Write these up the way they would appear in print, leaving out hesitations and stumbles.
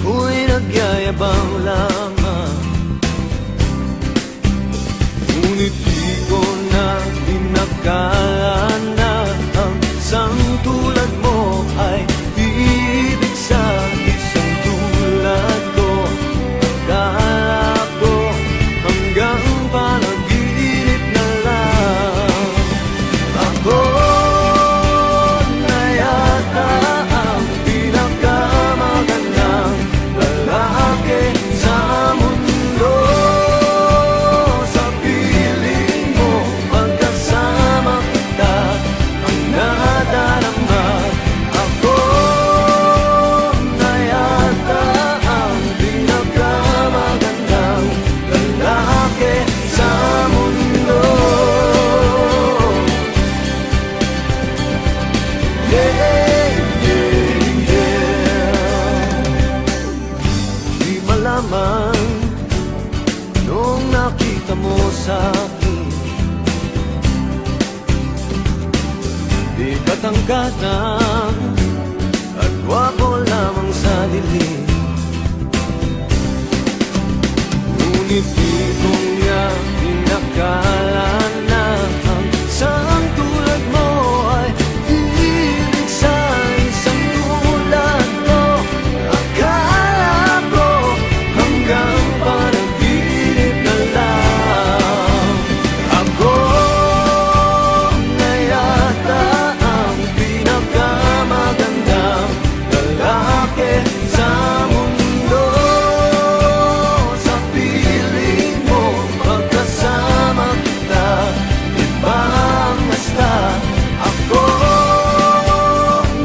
ako'y nagyayabang lamang. Ngunit di ko na inakala na ang isang tulad mo ay ibig sa isang tulad ko. Akala ko hanggang panaginip na lang. Ako na yata ang pinakamagandang lalaki sa mundo. Sa piling mo pagkasama kita ang nadarama. Ako na yata ang pinakamagandang lalaki sa mundo. Yeah, yeah, yeah. Di malaman nung nakita mo sa akin, di katangkatan at gwapo lamang sa dilim. Ngunit di ko niya inakala na ang isang tulad mo ay ibig sa isang tulad ko. Akala ko hanggang panaginip na lang. Ako na yata ang pinakamagandang lalaki sa mundo. Sa piling mo pagkasama kita, iba ang basta. Ako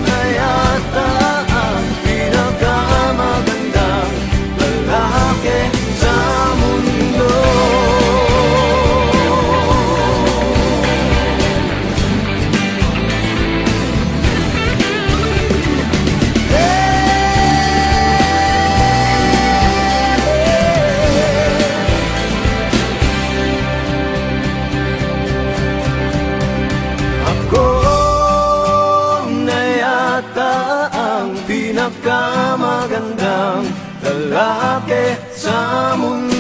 na yata ang pinakamagandang lalaki sa mundo. Ako na yata ang pinakamagandang lalaki sa mundo.